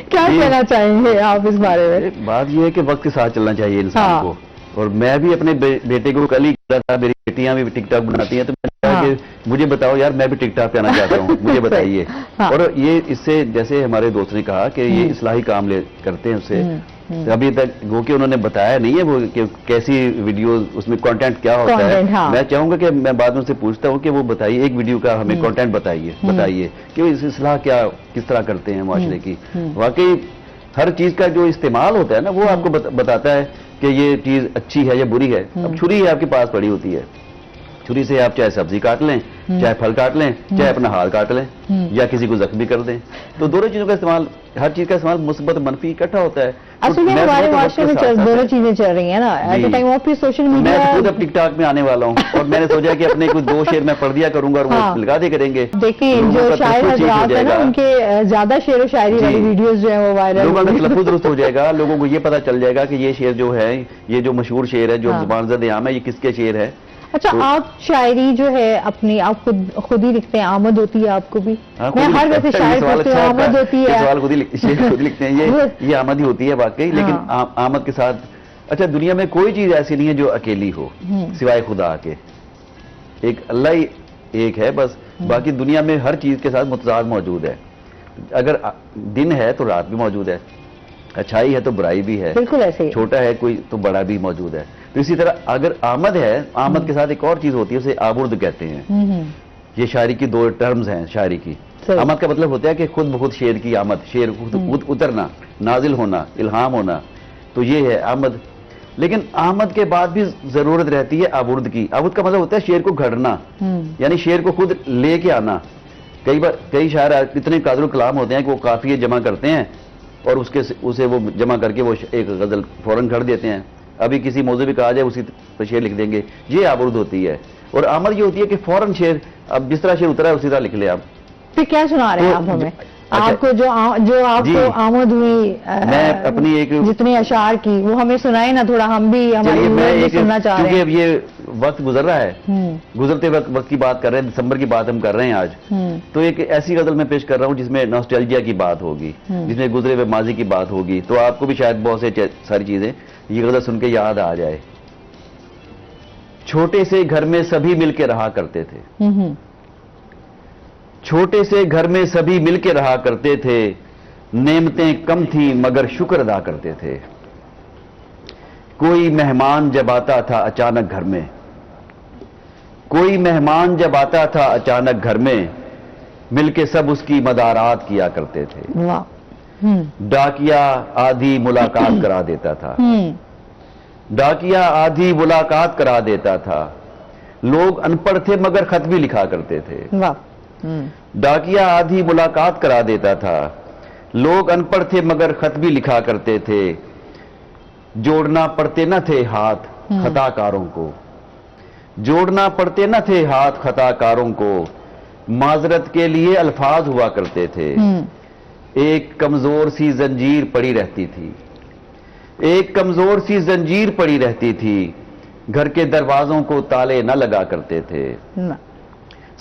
[SPEAKER 2] کیا کہنا چاہیں گے آپ اس بارے میں؟
[SPEAKER 1] بات یہ ہے کہ وقت کے ساتھ چلنا چاہیے انسان کو. اور میں بھی اپنے بیٹے کو کل ہی کہا تھا, میری بیٹیاں بھی ٹک ٹاک بناتی ہیں, تو میں نے کہا کہ مجھے بتاؤ یار میں بھی ٹک ٹاک پہ آنا چاہتا ہوں, مجھے بتائیے. اور یہ اس سے جیسے ہمارے دوست نے کہا کہ یہ اصلاحی کام کرتے ہیں اس سے, ابھی تک وہ کہ انہوں نے بتایا نہیں ہے وہ کہ کیسی ویڈیو اس میں کنٹینٹ کیا ہوتا ہے. میں چاہوں گا کہ میں بعد میں سے پوچھتا ہوں کہ وہ بتائیے ایک ویڈیو کا ہمیں کنٹینٹ بتائیے کہ اس اصلاح کیا کس طرح کرتے ہیں معاشرے کی. واقعی ہر چیز کا جو استعمال ہوتا ہے نا وہ آپ کو بتاتا ہے کہ یہ چیز اچھی ہے یا بری ہے. اب چھری ہے آپ کے پاس پڑی ہوتی ہے, چھری سے آپ چاہے سبزی کاٹ لیں, چاہے پھل کاٹ لیں, چاہے اپنا ہاتھ کاٹ لیں, یا کسی کو زخمی کر دیں. تو دونوں چیزوں کا استعمال, ہر چیز کا استعمال مثبت منفی اکٹھا ہوتا ہے.
[SPEAKER 2] اصل میں ہمارے معاشرے میں دونوں چیزیں چل رہی ہیں نا, at a time of social media.
[SPEAKER 1] میں خود اب ٹک ٹاک میں آنے والا ہوں اور میں نے سوچا کہ اپنے کچھ 2 شعر میں پڑھ دیا کروں گا اور وہ لگا دیا کریں گے.
[SPEAKER 2] دیکھیے جو شاعر حضرات ہیں نا ان کے زیادہ شعر و شاعری والی ویڈیوز جو ہیں وہ وائرل,
[SPEAKER 1] لوگوں کا تلفظ درست ہو جائے گا, لوگوں کو یہ پتا چل جائے گا کہ یہ شعر جو ہے, یہ جو مشہور شعر ہے جو زبان زد عام ہے, یہ کس کے شعر ہے.
[SPEAKER 2] اچھا آپ شاعری جو ہے اپنی آپ خود ہی لکھتے ہیں, آمد ہوتی ہے آپ کو بھی؟ میں ہر ویسے شاعر کرتے ہیں, آمد ہوتی ہے.
[SPEAKER 1] سوال خود ہی لکھتے ہیں, یہ آمد ہی ہوتی ہے واقعی. لیکن آمد کے ساتھ اچھا دنیا میں کوئی چیز ایسی نہیں ہے جو اکیلی ہو سوائے خدا کے. ایک اللہ ہی ایک ہے بس, باقی دنیا میں ہر چیز کے ساتھ متضاد موجود ہے. اگر دن ہے تو رات بھی موجود ہے, اچھائی ہے تو برائی بھی ہے,
[SPEAKER 2] بالکل ایسے,
[SPEAKER 1] چھوٹا ہے کوئی تو بڑا بھی موجود ہے. تو اسی طرح اگر آمد ہے, آمد کے ساتھ ایک اور چیز ہوتی ہے اسے آبرد کہتے ہیں. یہ شاعری کی 2 ٹرمز ہیں شاعری کی. آمد کا مطلب ہوتا ہے کہ خود بخود شعر کی آمد, شعر خود اترنا, نازل ہونا, الہام ہونا, تو یہ ہے آمد. لیکن آمد کے بعد بھی ضرورت رہتی ہے آبرد کی. آبرد کا مطلب ہوتا ہے شعر کو گھڑنا, یعنی شعر کو خود لے کے آنا. کئی شاعر اتنے قادر الکلام ہوتے ہیں کہ وہ قافیے جمع کرتے ہیں اور اسے وہ جمع کر کے وہ ایک غزل فوراً گھڑ دیتے ہیں. ابھی کسی موضوع بھی کہا جائے اسی پر شعر لکھ دیں گے. یہ آبرد ہوتی ہے. اور آمد یہ ہوتی ہے کہ فوراً شعر, اب جس طرح شعر اترا ہے اسی طرح لکھ لیں آپ.
[SPEAKER 2] پھر کیا سنا رہے ہیں آپ ہمیں؟ آپ کو جو آپ کو آمد ہوئی
[SPEAKER 1] میں اپنی ایک
[SPEAKER 2] جتنے اشعار کی وہ ہمیں سنائے نا تھوڑا, ہم بھی ہماری سننا چاہ رہے ہیں.
[SPEAKER 1] کیونکہ اب یہ وقت گزر رہا ہے, گزرتے وقت کی بات کر رہے ہیں, دسمبر کی بات ہم کر رہے ہیں آج. تو ایک ایسی غزل میں پیش کر رہا ہوں جس میں نوسٹیلجیا کی بات ہوگی, جس میں گزرے ہوئے ماضی کی بات ہوگی. تو آپ کو بھی شاید بہت سے ساری چیزیں یہ غزل سن کے یاد آ جائے. چھوٹے سے گھر میں سبھی مل کے رہا کرتے تھے, چھوٹے سے گھر میں سبھی مل کے رہا کرتے تھے, نعمتیں کم تھیں مگر شکر ادا کرتے تھے. کوئی مہمان جب آتا تھا اچانک گھر میں, کوئی مہمان جب آتا تھا اچانک گھر میں, مل کے سب اس کی مدارات کیا کرتے تھے. ڈاکیا آدھی ملاقات کرا دیتا تھا, ڈاکیا آدھی ملاقات کرا دیتا تھا. لوگ ان پڑھ تھے مگر خط بھی لکھا کرتے تھے. ڈاکیا آدھی ملاقات کرا دیتا تھا. لوگ ان پڑھ تھے مگر خط بھی لکھا کرتے تھے. جوڑنا پڑتے نہ تھے ہاتھ خطا کاروں کو, جوڑنا پڑتے نہ تھے ہاتھ خطا کاروں کو. معذرت کے لیے الفاظ ہوا کرتے تھے. ایک کمزور سی زنجیر پڑی رہتی تھی, ایک کمزور سی زنجیر پڑی رہتی تھی. گھر کے دروازوں کو تالے نہ لگا کرتے تھے.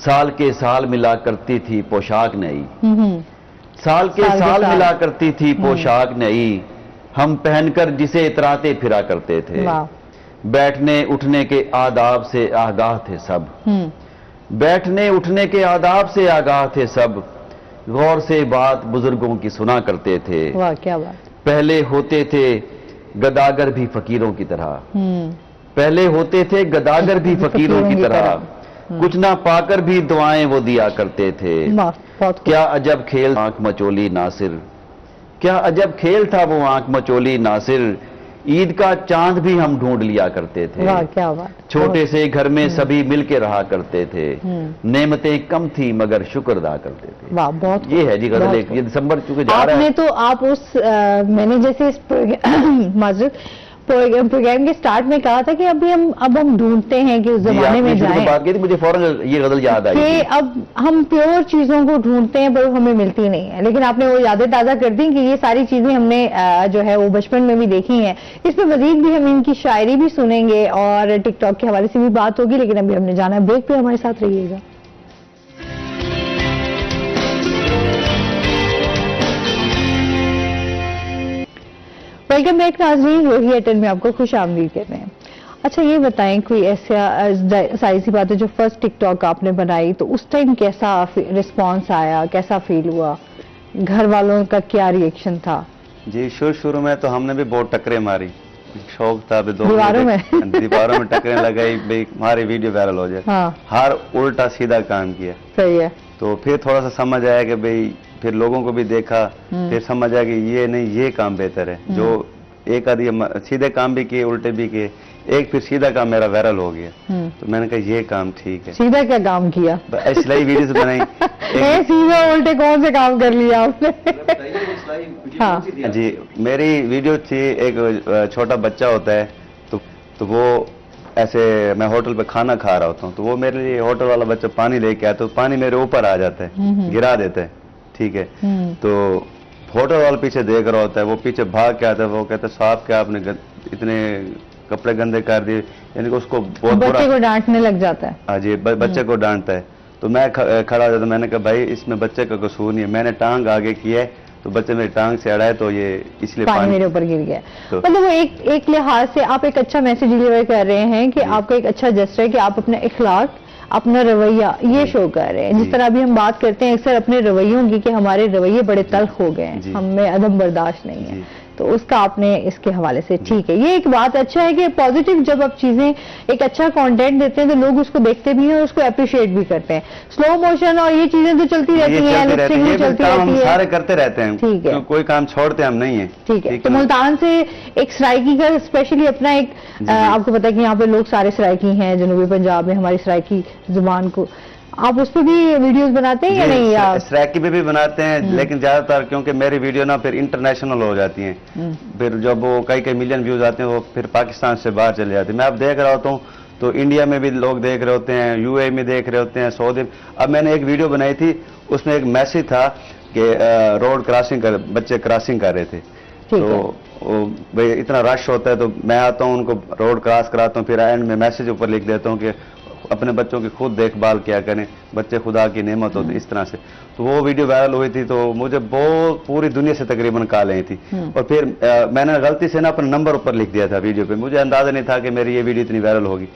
[SPEAKER 1] سال کے سال ملا کرتی تھی پوشاک نئی, سال کے سال ملا کرتی تھی پوشاک نئی. ہم پہن کر جسے اتراتے پھرا کرتے تھے. بیٹھنے اٹھنے کے آداب سے آگاہ تھے سب، بیٹھنے اٹھنے کے آداب سے آگاہ تھے سب، غور سے بات بزرگوں کی سنا کرتے تھے،
[SPEAKER 2] واہ کیا بات.
[SPEAKER 1] پہلے ہوتے تھے گداگر بھی فقیروں کی طرح، پہلے ہوتے تھے گداگر بھی فقیروں کی طرح، کچھ نہ پا کر بھی دعائیں وہ دیا کرتے تھے.
[SPEAKER 2] واہ بہت خوب.
[SPEAKER 1] کیا عجب کھیل آنکھ مچولی ناصر، کیا عجب کھیل تھا وہ آنکھ مچولی ناصر، عید کا چاند بھی ہم ڈھونڈ لیا کرتے تھے،
[SPEAKER 2] واہ کیا بات.
[SPEAKER 1] چھوٹے سے گھر میں سبھی مل کے رہا کرتے تھے، نعمتیں کم تھی مگر شکر ادا کرتے تھے.
[SPEAKER 2] واہ بہت
[SPEAKER 1] یہ ہے جی غزل
[SPEAKER 2] بہت
[SPEAKER 1] ایک. یہ دسمبر چونکہ جا
[SPEAKER 2] آپ
[SPEAKER 1] رہا
[SPEAKER 2] نے
[SPEAKER 1] ہے.
[SPEAKER 2] تو آپ اس میں نے جیسے اس معذرت پروگرام کے سٹارٹ میں کہا تھا کہ اب ہم ڈھونڈتے ہیں کہ اس
[SPEAKER 1] جی،
[SPEAKER 2] زمانے
[SPEAKER 1] آپ
[SPEAKER 2] میں
[SPEAKER 1] نے شروع میں
[SPEAKER 2] جائیں
[SPEAKER 1] بات کی تھی، مجھے فوراً یہ غزل یاد آئی
[SPEAKER 2] کہ
[SPEAKER 1] تھی.
[SPEAKER 2] اب ہم پیور چیزوں کو ڈھونڈتے ہیں پر وہ ہمیں ملتی نہیں ہے، لیکن آپ نے وہ یادیں تازہ کر دی کہ یہ ساری چیزیں ہم نے جو ہے وہ بچپن میں بھی دیکھی ہیں. اس پہ مزید بھی ہم ان کی شاعری بھی سنیں گے اور ٹک ٹاک کے حوالے سے بھی بات ہوگی، لیکن ابھی ہم نے جانا ہے بریک پہ. ہمارے ساتھ رہیے گا. ویلکم بیک ناظرین، روہی ایئرٹیل میں آپ کو خوش آمدید کہتے ہیں. اچھا یہ بتائیں کوئی ایسا ظاہر سی بات ہے جو فرسٹ ٹک ٹاک آپ نے بنائی تو اس ٹائم کیسا رسپانس آیا، کیسا فیل ہوا، گھر والوں کا کیا ریئیکشن تھا؟
[SPEAKER 4] جی شروع میں تو ہم نے بھی بہت ٹکریں ماری، شوق تھا
[SPEAKER 2] دیواروں میں
[SPEAKER 4] دیواروں میں ٹکریں لگائی بھائی ہماری ویڈیو وائرل ہو جائے.
[SPEAKER 2] ہاں
[SPEAKER 4] ہر الٹا سیدھا کام کیا.
[SPEAKER 2] صحیح ہے.
[SPEAKER 4] تو پھر تھوڑا سا سمجھ آیا کہ بھئی پھر لوگوں کو بھی دیکھا، پھر سمجھ آیا کہ یہ نہیں یہ کام بہتر ہے. جو ایک آدھی سیدھے کام بھی کیے الٹے بھی کیے، ایک پھر سیدھا کام میرا وائرل ہو گیا. تو میں نے کہا یہ کام ٹھیک ہے.
[SPEAKER 2] سیدھا کیا کام کیا؟
[SPEAKER 4] سلائی ویڈیوز بنائی.
[SPEAKER 2] سیدھا الٹے کون سے کام کر لیا آپ نے؟ ہاں
[SPEAKER 4] جی میری ویڈیو تھی ایک چھوٹا بچہ ہوتا ہے تو وہ ایسے میں ہوٹل پہ کھانا کھا رہا ہوتا ہوں تو وہ میرے لیے ہوٹل والا بچہ پانی لے کے آیا تو پانی میرے اوپر آ جاتا ہے، گرا دیتا ہے. ٹھیک ہے، تو ہوٹل والا پیچھے دیکھ رہا ہوتا ہے، وہ پیچھے بھاگ کے آتا ہے، وہ کہتا ہے صاحب کیا آپ نے اتنے کپڑے گندے کر دیے، یعنی کہ اس کو بہت برا.
[SPEAKER 2] بچے کو ڈانٹنے لگ جاتا ہے.
[SPEAKER 4] ہاں جی بچے کو ڈانٹتا ہے. تو میں کھڑا ہو جاتا، میں نے کہا بھائی اس میں بچے کا قصور نہیں ہے، میں نے ٹانگ آگے کی ہے تو بچے میری ٹانگ سے اڑا ہے تو یہ اس لیے
[SPEAKER 2] پانی میرے اوپر گر گیا. مطلب وہ ایک لحاظ سے آپ ایک اچھا میسج ڈلیور کر رہے ہیں کہ آپ کا ایک اچھا جسٹر ہے کہ آپ اپنا اخلاق، اپنا رویہ یہ شو کر رہے ہیں. جس طرح ابھی ہم بات کرتے ہیں اکثر اپنے رویوں کی کہ ہمارے رویے بڑے تلخ ہو گئے ہیں، ہم میں عدم برداشت نہیں ہے، تو اس کا آپ نے اس کے حوالے سے ٹھیک ہے. یہ ایک بات اچھا ہے کہ پازیٹیو جب آپ چیزیں ایک اچھا کانٹینٹ دیتے ہیں تو لوگ اس کو دیکھتے بھی ہیں اور اس کو اپریشیٹ بھی کرتے ہیں. سلو موشن اور یہ چیزیں تو چلتی رہتی ہیں، لپسنگ بھی چلتی
[SPEAKER 4] ہم
[SPEAKER 2] رہتی ہے،
[SPEAKER 4] سارے کرتے رہتے ہیں.
[SPEAKER 2] ٹھیک ہے،
[SPEAKER 4] کوئی کام چھوڑتے ہم نہیں ہیں.
[SPEAKER 2] ٹھیک ہے. تو ملتان سے ایک سرائکی کا اسپیشلی اپنا ایک آپ کو پتا ہے کہ یہاں پہ لوگ سارے سرائکی ہیں، جنوبی پنجاب میں ہماری سرائکی زبان کو آپ اس پہ بھی ویڈیوز بناتے ہیں یا نہیں؟
[SPEAKER 4] سرائکی پہ بھی بناتے ہیں لیکن زیادہ تر کیونکہ میری ویڈیو نا پھر انٹرنیشنل ہو جاتی ہیں، پھر جب وہ کئی ملین ویوز آتے ہیں وہ پھر پاکستان سے باہر چلے جاتے ہیں. میں اب دیکھ رہا ہوتا ہوں تو انڈیا میں بھی لوگ دیکھ رہے ہوتے ہیں، یو اے میں دیکھ رہے ہوتے ہیں، سعودی. اب میں نے ایک ویڈیو بنائی تھی اس میں ایک میسج تھا کہ روڈ کراسنگ بچے کراسنگ کر رہے تھے تو بھائی اتنا رش ہوتا ہے تو میں آتا ہوں ان کو روڈ کراس کراتا ہوں، پھر اینڈ میں میسج اوپر لکھ دیتا ہوں کہ اپنے بچوں کی خود دیکھ بھال کیا کریں، بچے خدا کی نعمت ہوتی اس طرح سے. تو وہ ویڈیو وائرل ہوئی تھی تو مجھے بہت پوری دنیا سے تقریباً کالیں تھی. اور پھر میں نے غلطی سے نا اپنا نمبر اوپر لکھ دیا تھا ویڈیو پہ، مجھے اندازہ نہیں تھا کہ میری یہ ویڈیو اتنی وائرل ہوگی.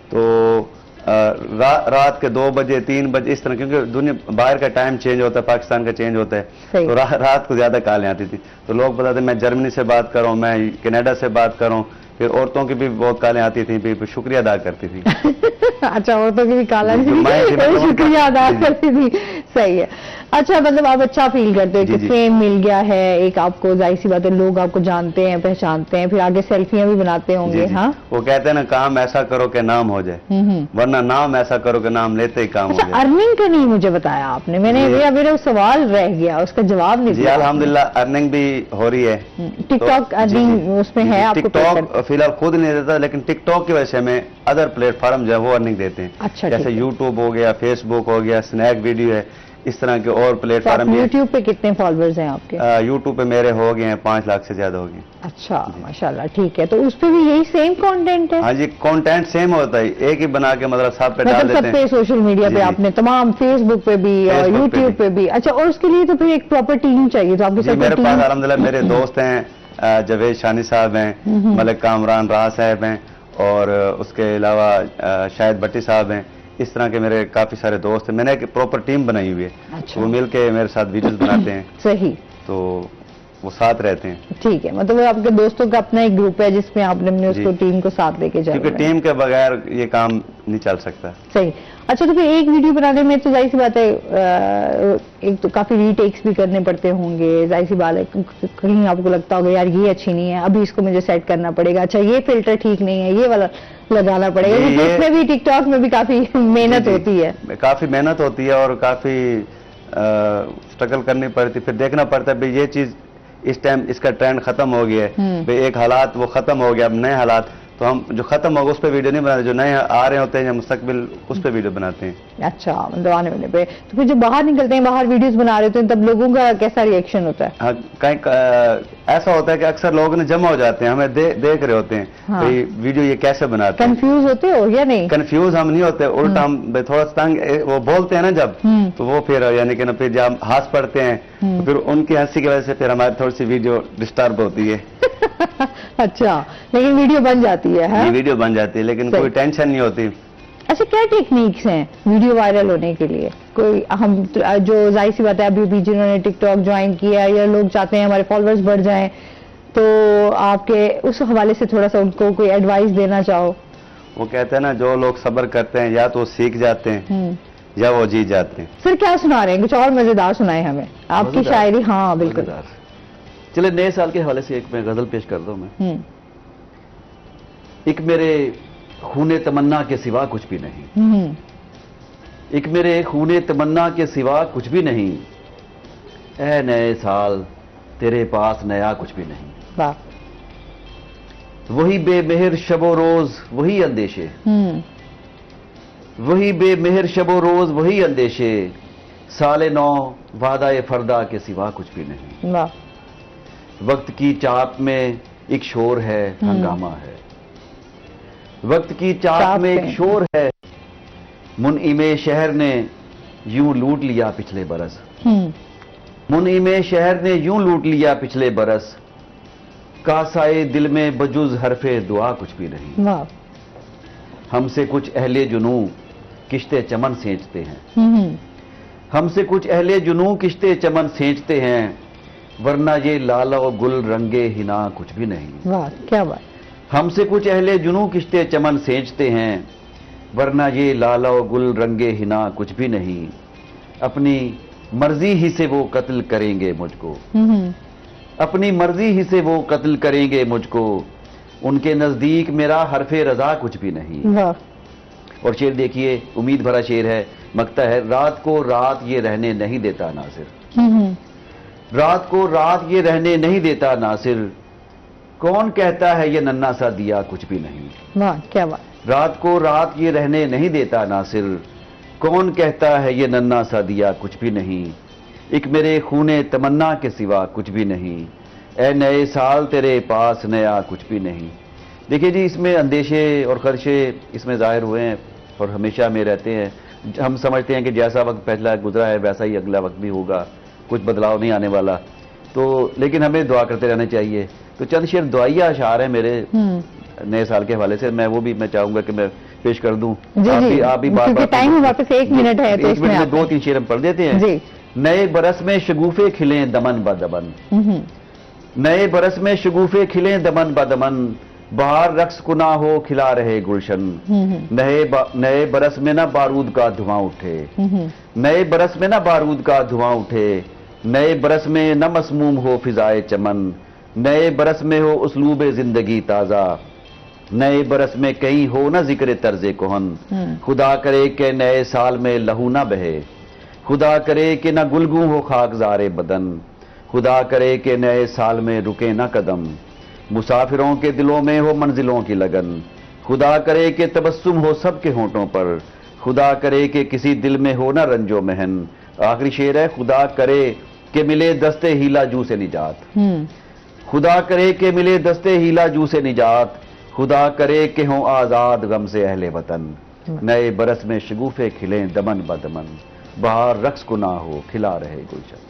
[SPEAKER 4] تو رات کے 2 بجے 3 بجے اس طرح، کیونکہ دنیا باہر کا ٹائم چینج ہوتا ہے، پاکستان کا چینج ہوتا ہے، تو رات کو زیادہ کالیں آتی تھی. تو لوگ بتاتے میں جرمنی سے بات کر رہا ہوں، میں کینیڈا سے بات کر رہا ہوں. پھر عورتوں کی بھی بہت کالیں آتی تھیں، پھر شکریہ ادا کرتی تھی.
[SPEAKER 2] اچھا عورتوں کی بھی کالا شکریہ ادا کرتی تھی. صحیح ہے. اچھا مطلب آپ اچھا فیل کرتے ہیں کہ فیم مل گیا ہے ایک آپ کو، ظاہر سی بات ہے لوگ آپ کو جانتے ہیں پہچانتے ہیں، پھر آگے سیلفیاں بھی بناتے ہوں گے. ہاں
[SPEAKER 4] وہ کہتے ہیں نا کام ایسا کرو کہ نام ہو جائے، ورنہ نام ایسا کرو کہ نام لیتے ہی کام ہو جائے.
[SPEAKER 2] ارننگ کا نہیں مجھے بتایا آپ نے، میں نے میرا سوال رہ گیا اس کا جواب نہیں دیا.
[SPEAKER 4] جی الحمدللہ ارننگ بھی ہو رہی ہے.
[SPEAKER 2] ٹک ٹاک ارننگ اس میں ہے آپ کو؟
[SPEAKER 4] ٹک ٹاک فی الحال خود نہیں دیتا لیکن ٹک ٹاک کی وجہ سے ہمیں ادر پلیٹ فارم جو ہے وہ ارننگ دیتے ہیں.
[SPEAKER 2] اچھا
[SPEAKER 4] جیسے یوٹیوب ہو گیا، فیس بک ہو گیا، اسنیک ویڈیو ہے، اس طرح کے اور پلیٹ فارم.
[SPEAKER 2] یوٹیوب پہ کتنے فالوورز ہیں آپ کے؟
[SPEAKER 4] یوٹیوب پہ میرے ہو گئے ہیں 5 لاکھ سے زیادہ ہو گئے.
[SPEAKER 2] اچھا ماشاءاللہ ٹھیک ہے. تو اس پہ بھی یہی سیم کانٹینٹ ہے؟
[SPEAKER 4] ہاں جی کانٹینٹ سیم ہوتا ہے، ایک ہی بنا کے مطلب سب پہ ڈال دیتے ہیں.
[SPEAKER 2] سب پہ سوشل میڈیا پہ آپ نے تمام فیس بک پہ بھی اور یوٹیوب پہ بھی. اچھا اور اس کے لیے تو پھر ایک پراپر ٹیم چاہیے. تو آپ کے ساتھ
[SPEAKER 4] میرے پاس الحمدللہ میرے دوست ہیں، جاوید شانی صاحب ہیں، ملک کامران راہ صاحب ہیں، اور اس کے علاوہ شاہد بھٹی صاحب ہیں. اس طرح کے میرے کافی سارے دوست ہیں. میں نے ایک پراپر ٹیم بنائی ہوئی ہے.
[SPEAKER 2] اچھا.
[SPEAKER 4] وہ مل کے میرے ساتھ ویڈیوز بناتے ہیں.
[SPEAKER 2] صحیح.
[SPEAKER 4] تو وہ ساتھ رہتے ہیں.
[SPEAKER 2] ٹھیک ہے, مطلب آپ کے دوستوں کا اپنا ایک گروپ ہے جس میں آپ نے اس کو ٹیم کو ساتھ لے کے جانا ہے,
[SPEAKER 4] کیونکہ ٹیم کے بغیر یہ کام نہیں چل سکتا.
[SPEAKER 2] صحیح. اچھا, تو پھر ایک ویڈیو بنانے میں تو ظاہر سی بات ہے ایک تو کافی ری ٹیکس بھی کرنے پڑتے ہوں گے, ظاہر سی بات ہے کہیں آپ کو لگتا ہوگا یار یہ اچھی نہیں ہے, ابھی اس کو مجھے سیٹ کرنا پڑے گا, اچھا یہ فلٹر ٹھیک نہیں ہے, یہ والا لگانا پڑے گا, کیونکہ اس میں بھی ٹک ٹاک میں بھی کافی محنت ہوتی ہے.
[SPEAKER 4] کافی محنت ہوتی ہے اور کافی اسٹرگل کرنی پڑتی ہے. پھر دیکھنا پڑتا ہے بھائی یہ چیز اس ٹائم اس کا ٹرینڈ ختم ہو گیا ہے, بھائی ایک حالات وہ ختم ہو گیا, اب نئے حالات, تو ہم جو ختم ہوگا اس پہ ویڈیو نہیں بناتے, جو نئے آ رہے ہوتے ہیں یا مستقبل اس پہ ویڈیو بناتے ہیں.
[SPEAKER 2] اچھا, مطلب آنے والے پہ. تو پھر جب باہر نکلتے ہیں, باہر ویڈیوز بنا رہے ہوتے ہیں, تب لوگوں کا کیسا ری ایکشن ہوتا ہے؟
[SPEAKER 4] ہاں, کہیں ایسا ہوتا ہے کہ اکثر لوگ جمع ہو جاتے ہیں, ہمیں دیکھ رہے ہوتے ہیں بھائی ویڈیو یہ کیسے بناتے ہیں.
[SPEAKER 2] کنفیوز ہوتے ہو یا نہیں؟
[SPEAKER 4] کنفیوز ہم نہیں ہوتے, الٹا ہم تھوڑا تنگ وہ بولتے ہیں نا جب, تو وہ پھر یعنی کہ پھر جب ہم ہنس پڑتے ہیں تو پھر ان کی ہنسی کی وجہ سے پھر ہماری تھوڑی سی ویڈیو ڈسٹرب ہوتی ہے.
[SPEAKER 2] اچھا, لیکن ویڈیو بن جاتی ہے.
[SPEAKER 4] یہ ویڈیو بن جاتی ہے لیکن کوئی ٹینشن نہیں ہوتی.
[SPEAKER 2] اچھا, کیا ٹیکنیکس ہیں ویڈیو وائرل ہونے کے لیے؟ کوئی ہم جو ظاہر سی بات ہے ابھی جنہوں نے ٹک ٹاک جوائن کیا یا لوگ چاہتے ہیں ہمارے فالوورز بڑھ جائیں, تو آپ کے اس حوالے سے تھوڑا سا ان کو کوئی ایڈوائس دینا چاہو.
[SPEAKER 4] وہ کہتے ہیں نا جو لوگ صبر کرتے ہیں یا تو سیکھ جاتے ہیں یا وہ جیت جاتے ہیں.
[SPEAKER 2] سر کیا سنا رہے ہیں, کچھ اور مزیدار سنائیں ہمیں آپ کی شاعری. ہاں بالکل.
[SPEAKER 1] چلے نئے سال کے حوالے سے ایک میں غزل پیش کر دوں. میں ایک میرے خون تمنا کے سوا کچھ بھی نہیں, ایک میرے خون تمنا کے سوا کچھ بھی نہیں, اے نئے سال تیرے پاس نیا کچھ بھی نہیں.
[SPEAKER 2] واہ.
[SPEAKER 1] وہی بے مہر شب و روز وہی اندیشے, وہی بے مہر شب و روز وہی اندیشے, سال نو وعدہ فردا کے سوا کچھ بھی نہیں.
[SPEAKER 2] واہ.
[SPEAKER 1] وقت کی چاپ میں ایک شور ہے, ہنگامہ ہے, وقت کی چاپ میں ایک شور ہے, منعم شہر نے یوں لوٹ لیا پچھلے برس, منعم شہر نے یوں لوٹ لیا پچھلے برس, کاسائے دل میں بجز حرف دعا کچھ بھی نہیں.
[SPEAKER 2] واہ.
[SPEAKER 1] ہم سے کچھ اہل جنوں کشتے چمن سینچتے ہیں, ہم سے کچھ اہل جنوں کشتے چمن سینچتے ہیں, ورنہ یہ لالا و گل رنگے ہنا کچھ بھی نہیں.
[SPEAKER 2] واہ, کیا بات.
[SPEAKER 1] ہم سے کچھ اہل جنوں کشتے چمن سینچتے ہیں, ورنہ یہ لالا و گل رنگے ہنا کچھ بھی نہیں. اپنی مرضی ہی سے وہ قتل کریں گے مجھ کو, اپنی مرضی ہی سے وہ قتل کریں گے مجھ کو, ان کے نزدیک میرا حرف رضا کچھ بھی نہیں.
[SPEAKER 2] واہ.
[SPEAKER 1] اور شعر دیکھیے, امید بھرا شعر ہے, مگتا ہے رات کو رات یہ رہنے نہیں دیتا ناصر, رات کو رات یہ رہنے نہیں دیتا ناصر, کون کہتا ہے یہ ننھا سا دیا کچھ بھی نہیں.
[SPEAKER 2] واہ, کیا بات.
[SPEAKER 1] رات کو رات یہ رہنے نہیں دیتا ناصر, کون کہتا ہے یہ ننھا سا دیا کچھ بھی نہیں. ایک میرے خون تمنا کے سوا کچھ بھی نہیں, اے نئے سال تیرے پاس نیا کچھ بھی نہیں. دیکھیے جی, اس میں اندیشے اور خدشے اس میں ظاہر ہوئے ہیں اور ہمیشہ میں رہتے ہیں. ہم سمجھتے ہیں کہ جیسا وقت پہلا گزرا ہے ویسا ہی اگلا وقت بھی ہوگا, کچھ بدلاؤ نہیں آنے والا. تو لیکن ہمیں دعا کرتے رہنا چاہیے. تو چند شعر دعائیہ اشعار ہیں میرے نئے سال کے حوالے سے, میں وہ بھی میں چاہوں گا کہ میں پیش کر دوں. آپ بھی بار بار
[SPEAKER 2] ٹائم واپس 1 منٹ ہے تو
[SPEAKER 1] ایک منٹ میں 2-3 شعر ہم پڑھ دیتے ہیں. نئے برس میں شگوفے کھلیں دمن بدمن, نئے برس میں شگوفے کھلیں دمن بدمن, باہر رقص کنا ہو کھلا رہے گلشن, نئے برس میں نہ بارود کا دھواں اٹھے, نئے برس میں نہ بارود کا دھواں اٹھے, نئے برس میں نہ مسموم ہو فضائے چمن, نئے برس میں ہو اسلوب زندگی تازہ, نئے برس میں کہیں ہو نہ ذکر طرز کہن, خدا کرے کہ نئے سال میں لہو نہ بہے, خدا کرے کہ نہ گلگوں ہو خاکزار بدن, خدا کرے کہ نئے سال میں رکے نہ قدم, مسافروں کے دلوں میں ہو منزلوں کی لگن, خدا کرے کہ تبسم ہو سب کے ہونٹوں پر, خدا کرے کہ کسی دل میں ہو نہ رنج و محن. آخری شعر ہے, خدا کرے کہ ملے دستے ہیلا جو سے نجات, خدا کرے کہ ملے دستے ہیلا جو سے نجات, خدا کرے کہ ہوں آزاد غم سے اہل وطن, نئے برس میں شگوفے کھلیں دمن بدمن, باہر رقص کو نہ ہو کھلا رہے گلشن.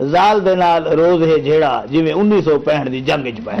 [SPEAKER 6] ਜ਼ਾਲ ਦੇ ਨਾਲ ਰੋਜ਼ ਹੈ ਜਿਹੜਾ ਜਿਵੇਂ 1965 ਦੀ ਜੰਗ 'ਚ ਪਾਇਆ।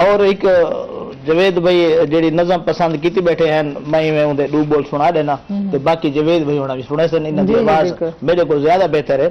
[SPEAKER 6] ਔਰ ਇੱਕ ਜਵੇਦ ਭਾਈ ਜਿਹੜੀ ਨਜ਼ਮ ਪਸੰਦ ਕੀਤੀ ਬੈਠੇ ਹਨ, ਮੈਂ ਉਹਦੇ ਦੋ ਬੋਲ ਸੁਣਾ ਦੇਣਾ ਤੇ ਬਾਕੀ ਜਵੇਦ ਭਾਈ ਹੋਣਾ ਵੀ ਸੁਣੇ ਸਨ, ਇਹਨਾਂ ਦੀ
[SPEAKER 2] ਜੀ, ਜੀ,
[SPEAKER 6] ਆਵਾਜ਼
[SPEAKER 2] ਬਿਲਕੁਲ।
[SPEAKER 6] ਮੇਰੇ ਕੋਲ ਜ਼ਿਆਦਾ ਬਿਹਤਰ ਹੈ।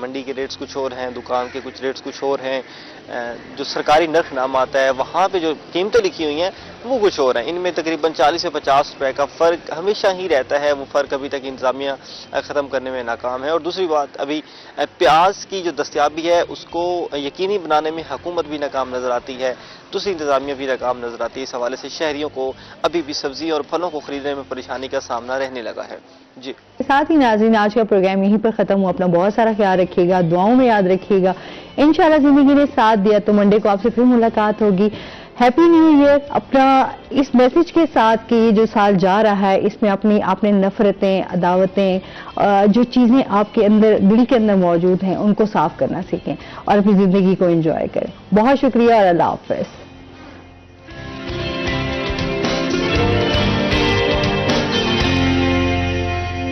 [SPEAKER 7] منڈی کے ریٹس کچھ اور ہیں، دکان کے کچھ ریٹس کچھ اور ہیں، جو سرکاری نرخ نام آتا ہے وہاں پہ جو قیمتیں لکھی ہوئی ہیں وہ کچھ اور ہیں. ان میں تقریباً 40 سے 50 روپے کا فرق ہمیشہ ہی رہتا ہے. وہ فرق ابھی تک انتظامیہ ختم کرنے میں ناکام ہے. اور دوسری بات، ابھی پیاز کی جو دستیابی ہے اس کو یقینی بنانے میں حکومت بھی ناکام نظر آتی ہے، دوسری انتظامیہ بھی ناکام نظر آتی ہے. اس حوالے سے شہریوں کو ابھی بھی سبزی اور پھلوں کو خریدنے میں پریشانی کا سامنا رہنے لگا ہے. جی
[SPEAKER 2] ساتھ ہی ناظرین، آج کا پروگرام یہیں پر ختم ہوا. اپنا بہت سارا خیال رکھیے گا، دعاؤں میں یاد رکھیے گا. انشاءاللہ زندگی نے ساتھ دیا تو منڈے کو آپ سے پھر ملاقات ہوگی. Happy new year. اپنا اس میسج کے ساتھ کہ یہ جو سال جا رہا ہے اس میں آپ نے نفرتیں، عداوتیں، جو چیزیں آپ کے اندر دل کے اندر موجود ہیں ان کو صاف کرنا سیکھیں اور اپنی زندگی کو انجوائے کریں. بہت شکریہ اور اللہ حافظ.